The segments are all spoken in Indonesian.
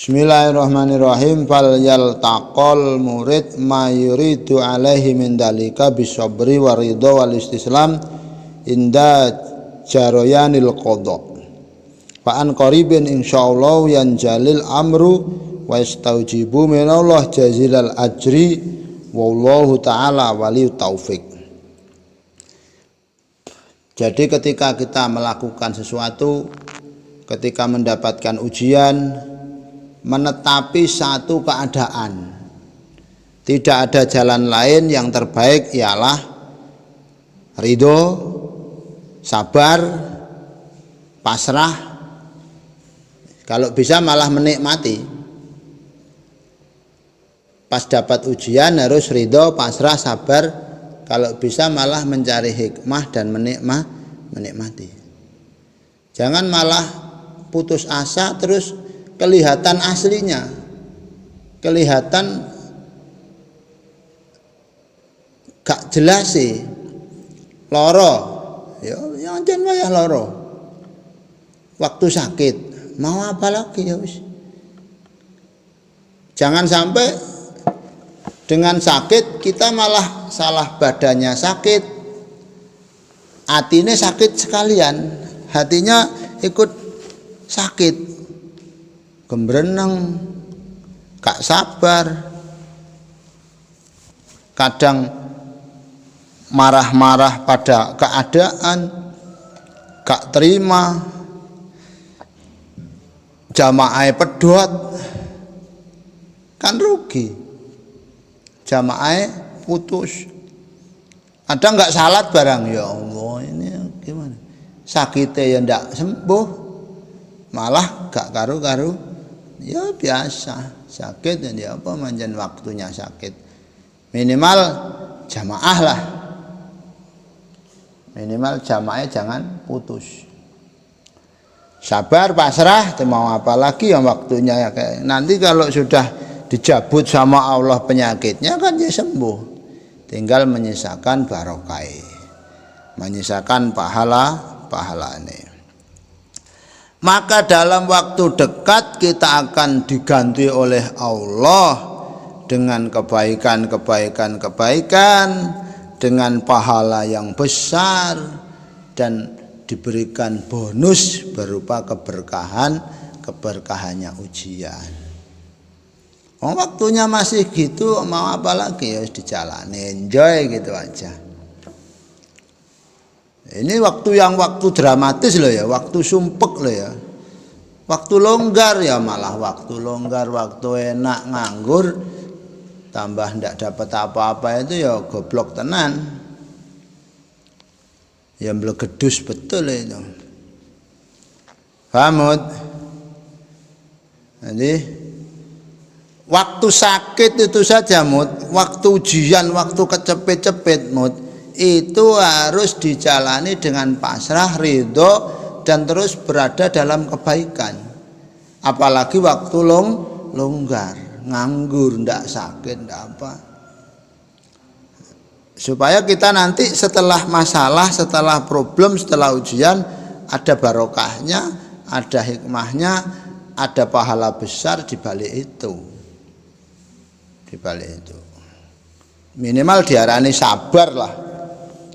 Bismillahirrahmanirrahim. Fal yaltaqal murid ma yuridu alaihi min dalika bisabri wa ridha wal istislam inda jaroyanil qadha. Fa an qaribin insyaallah yanjalil amru wa yastaujibu minallah jazilal ajri wallahu taala waliyut taufik. Jadi ketika kita melakukan sesuatu, ketika mendapatkan ujian, menetapi satu keadaan, tidak ada jalan lain, yang terbaik ialah ridho, sabar, pasrah, kalau bisa malah menikmati. Pas dapat ujian harus ridho, pasrah, sabar, kalau bisa malah mencari hikmah dan menikmati. Jangan malah putus asa terus kelihatan aslinya, kelihatan gak jelas sih, loro, ya jangan wayah loro. Waktu sakit, mau apa lagi ya wis. Jangan sampai dengan sakit kita malah salah badannya sakit, hatinya sakit sekalian, hatinya ikut sakit, gembreneng, gak sabar, kadang marah-marah pada keadaan, gak terima, jamaah pedot, kan rugi, jamaah putus. Ada nggak salat barang, ya Allah ini gimana, sakitnya ya ndak sembuh, malah gak karu-karu. Ya biasa sakit ya apa manjan waktunya sakit, minimal jamaah lah, minimal jamaah jangan putus. Sabar, pasrah, mau apa lagi yang waktunya ya, kayak nanti kalau sudah dicabut sama Allah penyakitnya kan dia sembuh, tinggal menyisakan barokah, menyisakan pahalanya. Maka dalam waktu dekat kita akan diganti oleh Allah dengan kebaikan, dengan pahala yang besar, dan diberikan bonus berupa keberkahannya ujian. Waktunya masih gitu, mau apa lagi, ya dijalani, enjoy gitu aja. Ini waktu dramatis loh ya, waktu sumpek loh ya, waktu longgar ya, malah waktu longgar, waktu enak nganggur, tambah ndak dapat apa-apa itu ya goblok tenan, ya mblegedus betul itu. Paham? Jadi waktu sakit itu saja Mut, waktu ujian, waktu kecepet-cepet Mut, itu harus dijalani dengan pasrah, ridho, dan terus berada dalam kebaikan. Apalagi waktu longgar, nganggur, ndak sakit, ndak apa. Supaya kita nanti setelah masalah, setelah problem, setelah ujian, ada barokahnya, ada hikmahnya, ada pahala besar di balik itu. Di balik itu minimal diarani sabar lah.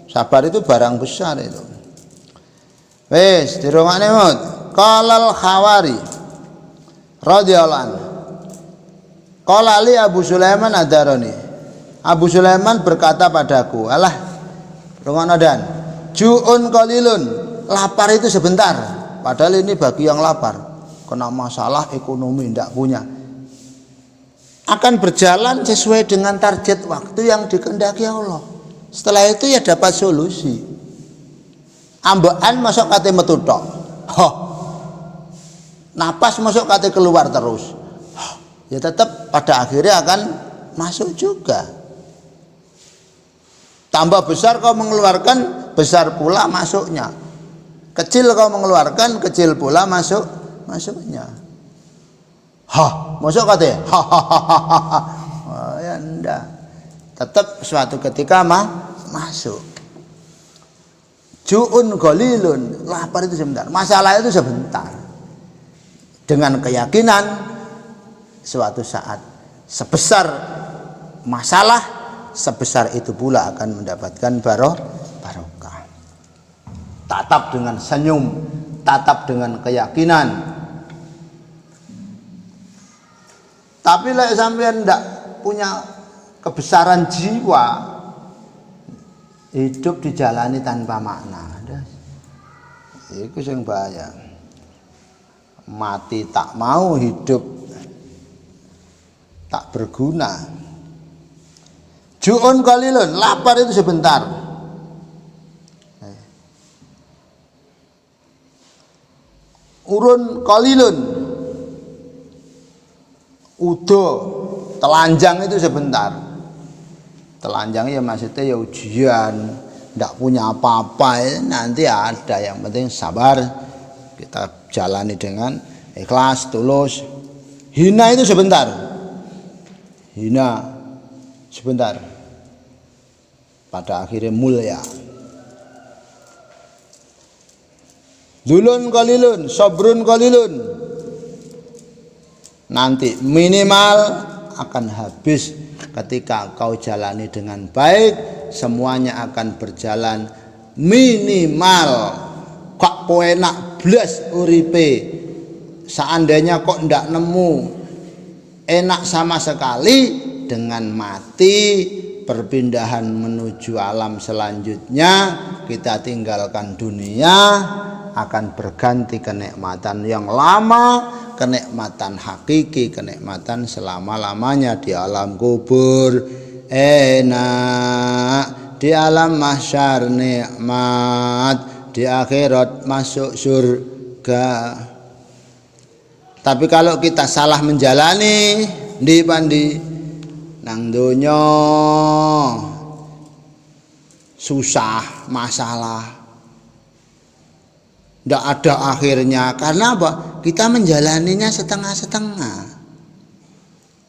Sabar itu barang besar itu. Wes dirungokne Mut. Qalal Khawari radhiyallahu anhu. Qala li Abu Sulaiman Ad-Darani. Abu Sulaiman berkata padaku, alah rungokno dan ju'un qalilun, lapar itu sebentar. Padahal ini bagi yang lapar, kena masalah ekonomi, ndak punya, akan berjalan sesuai dengan target waktu yang dikehendaki Allah. Setelah itu ya dapat solusi. Ambekan masuk kate metu tok. Napas masuk kate keluar terus. Ya tetap pada akhirnya akan masuk juga. Tambah besar kau mengeluarkan, besar pula masuknya. Kecil kau mengeluarkan, kecil pula masuknya. Masuk kate. Ya enggak. Tetap suatu ketika masuk. Ju'un qalilun, lapar itu sebentar, masalah itu sebentar. Dengan keyakinan suatu saat sebesar masalah, sebesar itu pula akan mendapatkan barokah. Tatap dengan senyum, tatap dengan keyakinan. Tapi lek sampean ndak punya kebesaran jiwa, hidup dijalani tanpa makna. Iku sing bahaya. Mati tak mau, hidup tak berguna. Ju'un qalilun, lapar itu sebentar. Urun qalilun, udo, telanjang itu sebentar. Telanjang ya maksudnya ya ujian, ndak punya apa-apa ya, nanti ada, yang penting sabar, kita jalani dengan ikhlas, tulus. Hina itu sebentar, hina sebentar, pada akhirnya mulia. Dulun qalilun, sabrun qalilun, nanti minimal akan habis ketika kau jalani dengan baik, semuanya akan berjalan minimal. Kok penak blas uripe, seandainya kok ndak nemu enak sama sekali, dengan mati perpindahan menuju alam selanjutnya, kita tinggalkan dunia, akan berganti kenikmatan yang lama, kenikmatan hakiki, kenikmatan selama-lamanya di alam kubur enak, di alam mahsyar nikmat, di akhirat masuk surga. Tapi kalau kita salah menjalani, di pandi nang donya susah, masalah, ndak ada akhirnya. Karena apa? Kita menjalaninya setengah-setengah.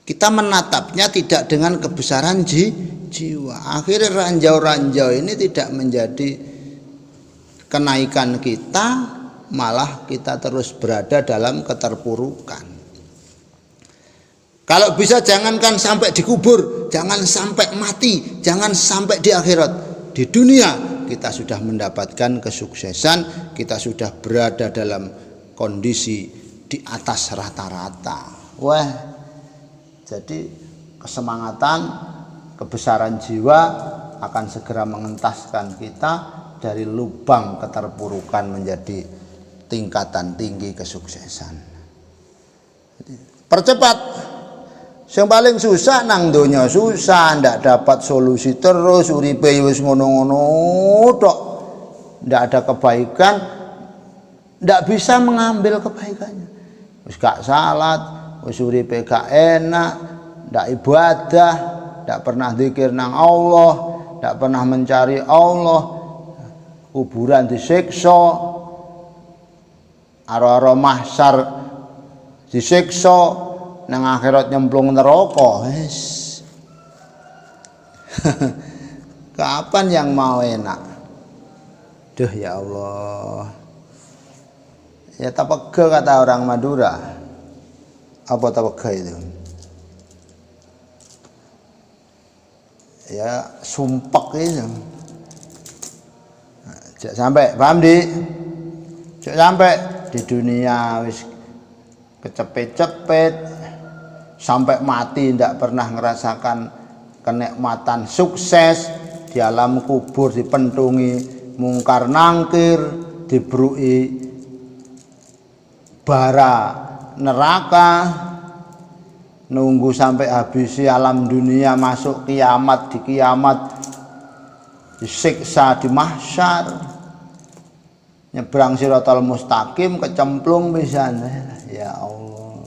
Kita menatapnya tidak dengan kebesaran jiwa. Akhirnya ranjau-ranjau ini tidak menjadi kenaikan kita, malah kita terus berada dalam keterpurukan. Kalau bisa jangankan sampai dikubur, jangan sampai mati, jangan sampai di akhirat. Di dunia kita sudah mendapatkan kesuksesan, kita sudah berada dalam kondisi di atas rata-rata. Wah, jadi kesemangatan, kebesaran jiwa akan segera mengentaskan kita dari lubang keterpurukan menjadi tingkatan tinggi kesuksesan. Jadi, percepat. Yang paling susah nang donya susah, ndak dapat solusi terus, uripe wis ngono-ngono tok, ndak ada kebaikan, ndak bisa mengambil kebaikannya. Wis gak salat, wis uripe gak enak, ndak ibadah, ndak pernah zikir nang Allah, ndak pernah mencari Allah, kuburan disiksa, aro-aro mahsyar disiksa, nang akhirat nyemplung neraka. Kapan yang mau enak? Duh ya Allah. Ya tapege kata orang Madura. Apa tapege itu? Ya sumpek itu. Cek sampai, paham di? Cek sampai di dunia wis kecepet-cepet, sampai mati tidak pernah merasakan kenikmatan sukses. Di alam kubur dipentungi mungkar nangkir, dibrui bara neraka, nunggu sampai habisi alam dunia, masuk kiamat, di kiamat disiksa di mahsyar, nyebrang siratal mustaqim kecemplung pisan. Ya Allah.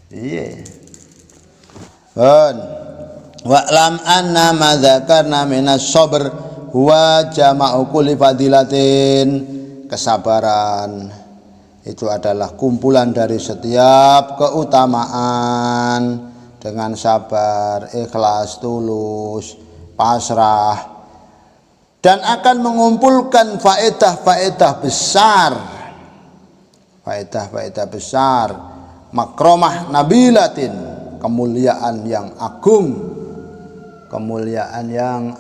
Iya. Wa'lam anna ma dzakarna minas sabr huwa jama'u kulli fadilatin. Kesabaran itu adalah kumpulan dari setiap keutamaan. Dengan sabar, ikhlas, tulus, pasrah, dan akan mengumpulkan faedah-faedah besar. Faedah-faedah besar makromah nabilatin, kemuliaan yang agung, kemuliaan yang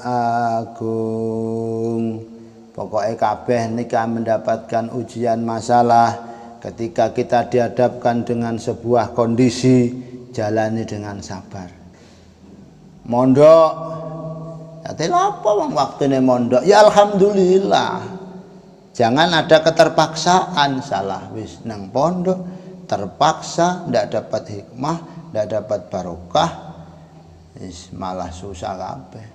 agung. Pokoknya kabeh nika mendapatkan ujian masalah. Ketika kita dihadapkan dengan sebuah kondisi, jalani dengan sabar. Mondok, ya apa wong waktune mondok? Ya alhamdulillah. Jangan ada keterpaksaan, salah wis nang pondok terpaksa, ndak dapat hikmah, ndak dapat barokah, malah susah kabeh.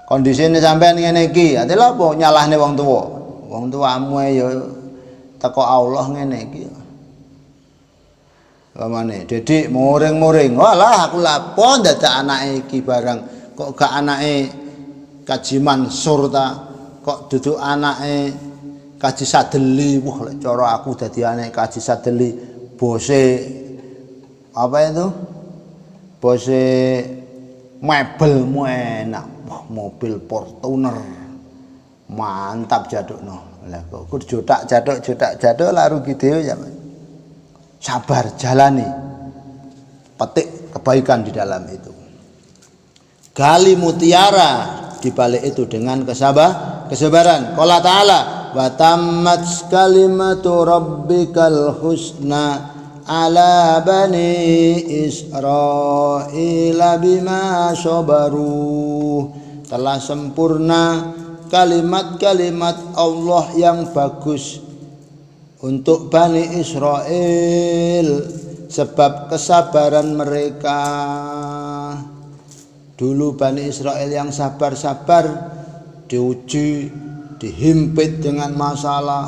Kondisine sampean ngene iki, ate lha apa nyalahne wong tuwa? Wong tuamu ya teko Allah ngene iki. Pamane, Dedik muring-muring. Walah aku lapo dadak anake iki barang kok gak anake Kaji Mansur ta? Kok duduk anake Kaji Sadeli. Wah lek cara aku dadi anake Kaji Sadeli, bose apa itu? Bose mebel enak. Wah, mobil Fortuner. Mantap jadukno. Lah kok jodak-jaduk lah rugi dhewe ya. Sabar, jalani. Petik kebaikan di dalam itu. Gali mutiara di balik itu dengan kesabaran. Qala ta'ala wa tammat kalimatu rabbikal husna ala bani Israila bima sabaru. Telah sempurna kalimat-kalimat Allah yang bagus untuk Bani Israel sebab kesabaran mereka. Dulu Bani Israel yang sabar-sabar diuji, dihimpit dengan masalah,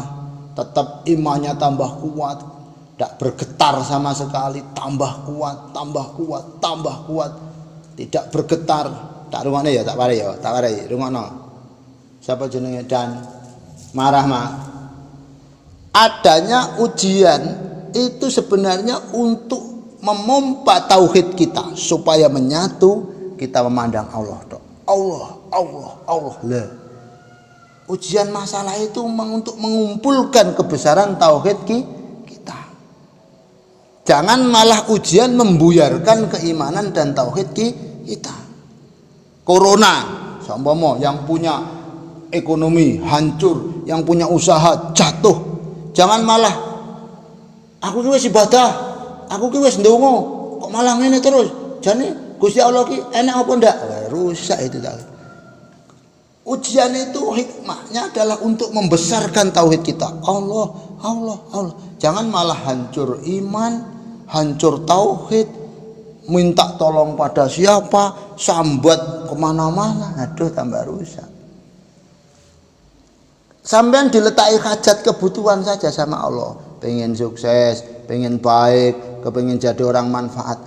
tetap imannya tambah kuat, tidak bergetar sama sekali, tambah kuat, tidak bergetar. Tak rungokne ya, tak warai rungokno. Siapa jenenge Dan marah mah. Adanya ujian itu sebenarnya untuk memompa tauhid kita supaya menyatu, kita memandang Allah tok. Allah. Lah. Ujian masalah itu untuk mengumpulkan kebesaran tauhid kita. Jangan malah ujian membuyarkan keimanan dan tauhid kita. Corona, sambamo yang punya ekonomi hancur, yang punya usaha jatuh. Jangan malah aku ki wis ibadah, aku ki wis ndonga, kok malah ngene terus. Jane Gusti Allah ki enak apa ndak? Rusak itu tadi. Ujian itu hikmahnya adalah untuk membesarkan tauhid kita. Allah. Jangan malah hancur iman, hancur tauhid, minta tolong pada siapa, sambat kemana-mana, aduh tambah rusak. Sampean diletakkan hajat kebutuhan saja sama Allah. Pengen sukses, pengen baik, kepengen jadi orang manfaat.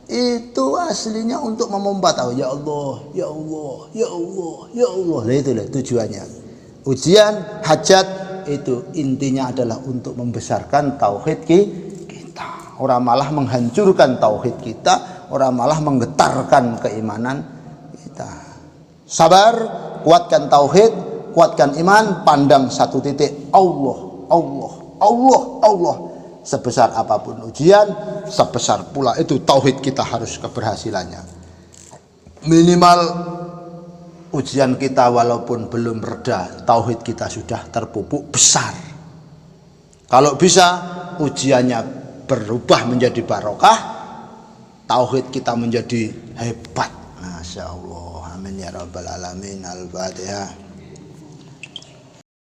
Itu aslinya untuk memompa tahu. Ya Allah. Nah itulah tujuannya. Ujian, hajat itu intinya adalah untuk membesarkan tauhid kita. Orang malah menghancurkan tauhid kita, orang malah menggetarkan keimanan kita. Sabar, kuatkan tauhid, kuatkan iman, pandang satu titik. Allah. Sebesar apapun ujian, sebesar pula itu tauhid kita harus keberhasilannya. Minimal ujian kita walaupun belum reda, tauhid kita sudah terpupuk besar. Kalau bisa ujiannya berubah menjadi barokah, tauhid kita menjadi hebat. Masya Allah. Amin ya rabbal alamin. Al-Fatihah.